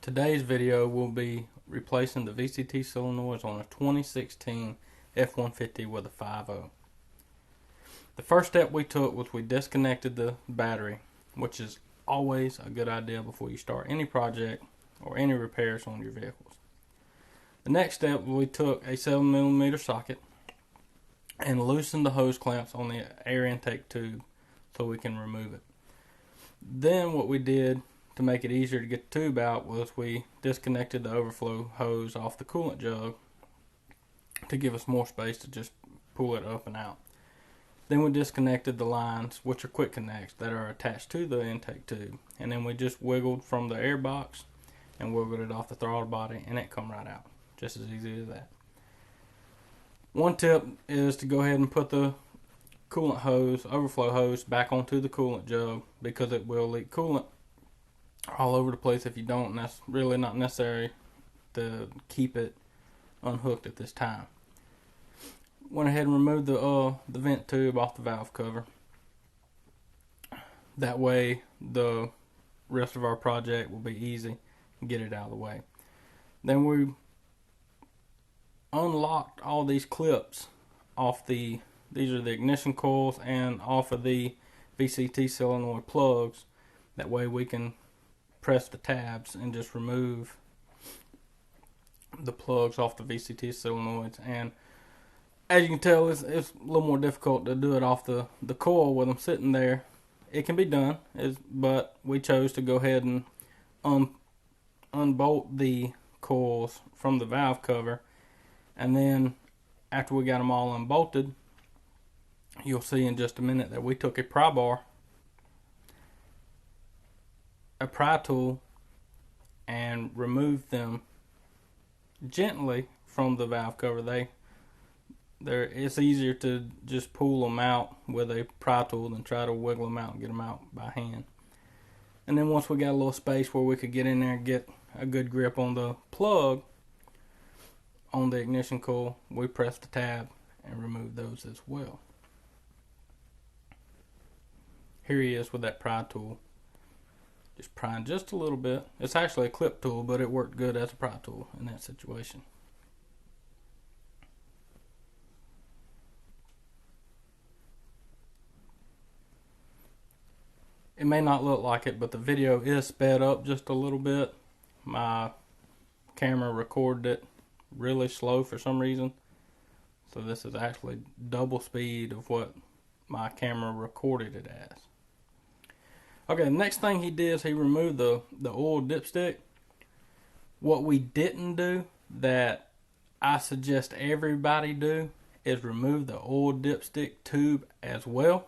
Today's video will be replacing the VCT solenoids on a 2016 F150 with a 5.0. The first step we took was we disconnected the battery, which is always a good idea before you start any project or any repairs on your vehicles. The next step, we took a 7mm socket and loosened the hose clamps on the air intake tube so we can remove it. Then what we did to make it easier to get the tube out was we disconnected the overflow hose off the coolant jug to give us more space to just pull it up and out. Then we disconnected the lines, which are quick connects that are attached to the intake tube, and then we just wiggled from the air box and wiggled it off the throttle body, and it come right out, just as easy as that. One tip is to go ahead and put the coolant hose, overflow hose, back onto the coolant jug because it will leak coolant all over the place if you don't, and that's really not necessary to keep it unhooked at this time. Went ahead and removed the vent tube off the valve cover. That way the rest of our project will be easy and get it out of the way. Then we unlocked all these clips off these are the ignition coils and off of the VCT solenoid plugs. That way we can press the tabs and just remove the plugs off the VCT solenoids. And as you can tell, it's a little more difficult to do it off the coil with them sitting there. It can be done, but we chose to go ahead and unbolt the coils from the valve cover, and then after we got them all unbolted, you'll see in just a minute that we took a pry tool and removed them gently from the valve cover. It's easier to just pull them out with a pry tool than try to wiggle them out and get them out by hand. And then once we got a little space where we could get in there and get a good grip on the plug on the ignition coil, we pressed the tab and removed those as well. Here he is with that pry tool, just prying just a little bit. It's actually a clip tool, but it worked good as a pry tool in that situation. It may not look like it, but the video is sped up just a little bit. My camera recorded it really slow for some reason, so this is actually double speed of what my camera recorded it as. Okay, the next thing he did is he removed the oil dipstick. What we didn't do, that I suggest everybody do, is remove the oil dipstick tube as well.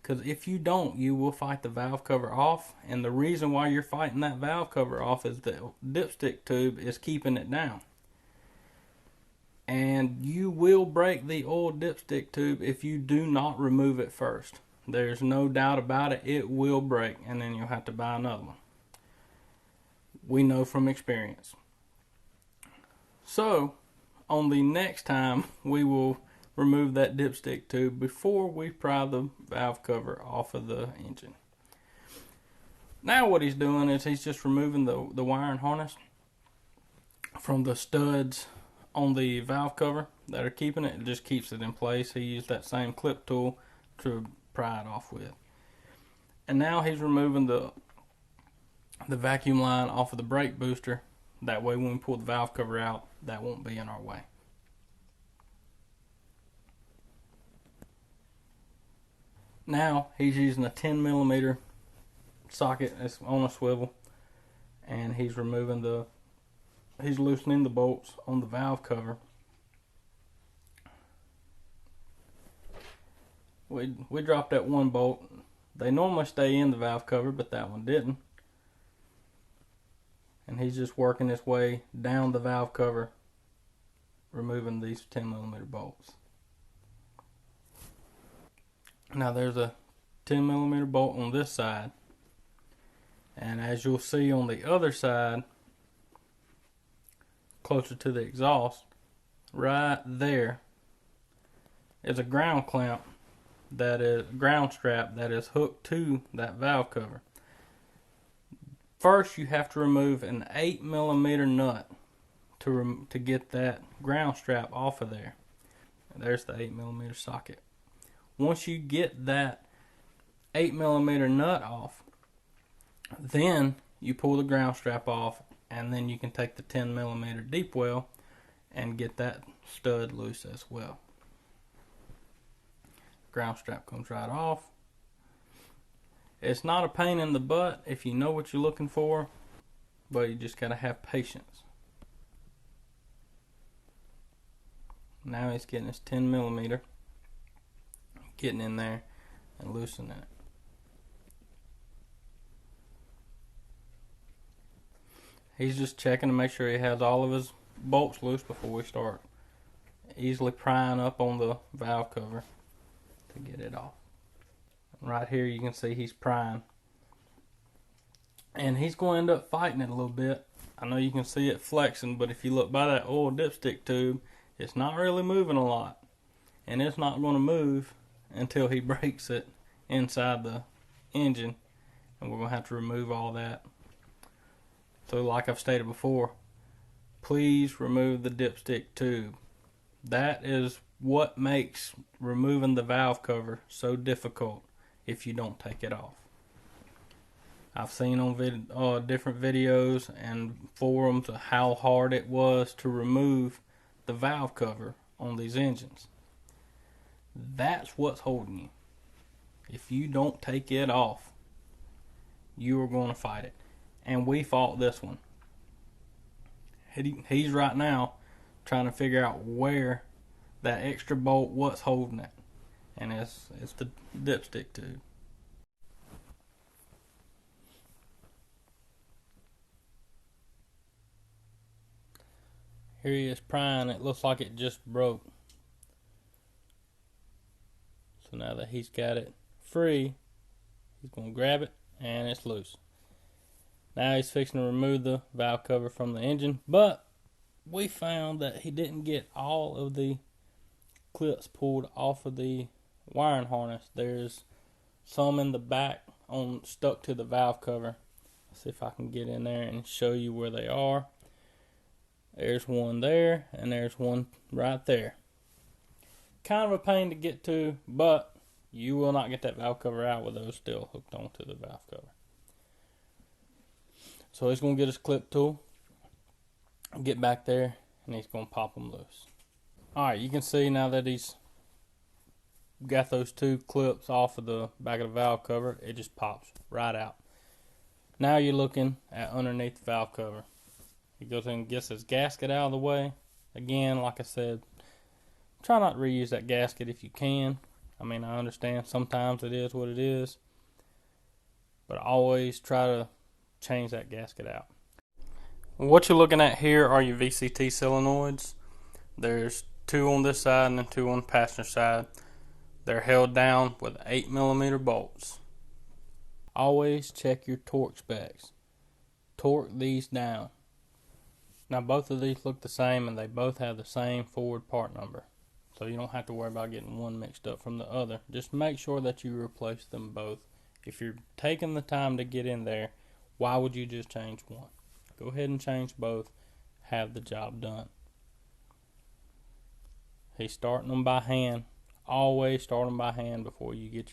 Because if you don't, you will fight the valve cover off. And the reason why you're fighting that valve cover off is the dipstick tube is keeping it down. And you will break the oil dipstick tube if you do not remove it first. There's no doubt about it. It will break, and then you'll have to buy another one. We know from experience. So, on the next time, we will remove that dipstick tube before we pry the valve cover off of the engine. Now what he's doing is he's just removing the wiring harness from the studs on the valve cover that are keeping it. It just keeps it in place. He used that same clip tool to pry it off with. And now he's removing the vacuum line off of the brake booster. That way when we pull the valve cover out, that won't be in our way. Now he's using a 10mm socket that's on a swivel, and he's loosening the bolts on the valve cover. We dropped that one bolt. They normally stay in the valve cover, but that one didn't. And he's just working his way down the valve cover, removing these 10mm bolts. Now there's a 10mm bolt on this side, and as you'll see on the other side, closer to the exhaust, right there is a ground clamp, that is ground strap that is hooked to that valve cover. First, you have to remove an 8mm nut to get that ground strap off of there. There's the 8mm socket. Once you get that 8mm nut off, then you pull the ground strap off, and then you can take the 10mm deep well and get that stud loose as well. Ground strap comes right off. It's not a pain in the butt if you know what you're looking for, but you just gotta have patience. Now he's getting his 10mm, getting in there and loosening it. He's just checking to make sure he has all of his bolts loose before we start easily prying up on the valve cover to get it off. Right here you can see he's prying, and he's going to end up fighting it a little bit. I know you can see it flexing, but if you look by that oil dipstick tube, it's not really moving a lot, and it's not going to move until he breaks it inside the engine, and we're going to have to remove all that. So like I've stated before, please remove the dipstick tube. That is what makes removing the valve cover so difficult if you don't take it off. I've seen on different videos and forums how hard it was to remove the valve cover on these engines. That's what's holding you. If you don't take it off, you are going to fight it. And we fought this one. He's right now trying to figure out where that extra bolt, what's holding it. And it's the dipstick tube. Here he is prying. It looks like it just broke. So now that he's got it free, he's going to grab it, and it's loose. Now he's fixing to remove the valve cover from the engine, but we found that he didn't get all of the clips pulled off of the wiring harness. There's some in the back stuck to the valve cover. Let's see if I can get in there and show you where they are. There's one there, and there's one right there. Kind of a pain to get to, but you will not get that valve cover out with those still hooked onto the valve cover. So he's going to get his clip tool, get back there, and he's going to pop them loose. Alright, you can see now that he's got those two clips off of the back of the valve cover, it just pops right out. Now you're looking at underneath the valve cover. He goes in and gets his gasket out of the way. Again, like I said, try not to reuse that gasket if you can. I mean, I understand sometimes it is what it is, but always try to change that gasket out. What you're looking at here are your VCT solenoids. There's two on this side and then two on the passenger side. They're held down with 8mm bolts. Always check your torque specs. Torque these down. Now both of these look the same, and they both have the same forward part number. So you don't have to worry about getting one mixed up from the other. Just make sure that you replace them both. If you're taking the time to get in there, why would you just change one? Go ahead and change both. Have the job done. He's starting them by hand. Always start them by hand before you get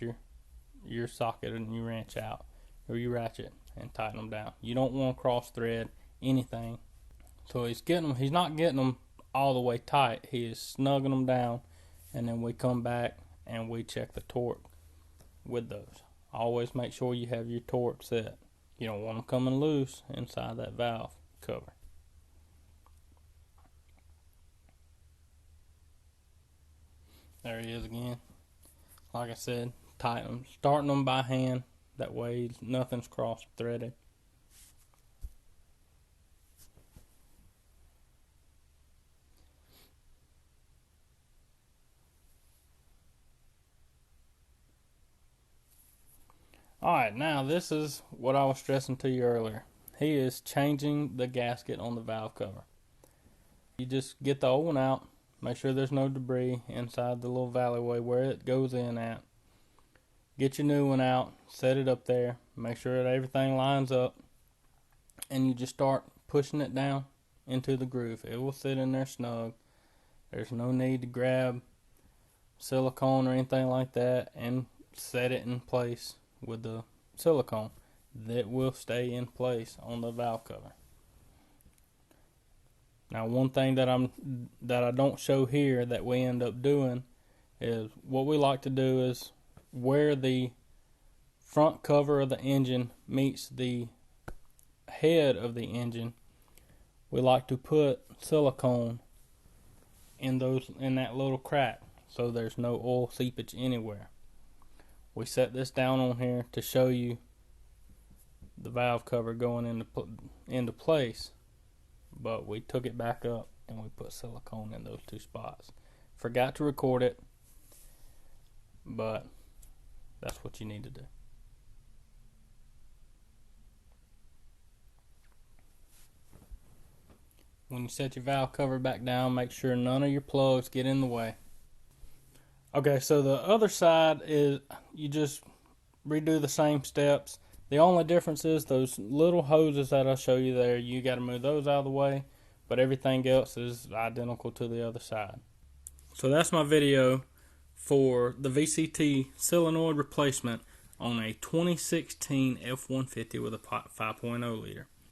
your socket and your wrench out, or your ratchet, and tighten them down. You don't want to cross thread anything. So he's not getting them all the way tight. He is snugging them down, and then we come back and we check the torque with those. Always make sure you have your torque set. You don't want them coming loose inside that valve cover. There he is again. Like I said, tighten them, starting them by hand. That way nothing's cross threaded. Alright, now this is what I was stressing to you earlier. He is changing the gasket on the valve cover. You just get the old one out, make sure there's no debris inside the little alleyway where it goes in at. Get your new one out, set it up there, make sure that everything lines up. and you just start pushing it down into the groove. It will sit in there snug. There's no need to grab silicone or anything like that and set it in place with the silicone. That will stay in place on the valve cover. Now, one thing that I don't show here that we end up doing is what we like to do is where the front cover of the engine meets the head of the engine, we like to put silicone in that little crack so there's no oil seepage anywhere. We set this down on here to show you the valve cover going into place, but we took it back up and we put silicone in those two spots. Forgot to record it, but that's what you need to do. When you set your valve cover back down, make sure none of your plugs get in the way. Okay, so the other side is you just redo the same steps. The only difference is those little hoses that I'll show you there, you got to move those out of the way, but everything else is identical to the other side. So that's my video for the VCT solenoid replacement on a 2016 F150 with a 5.0 liter.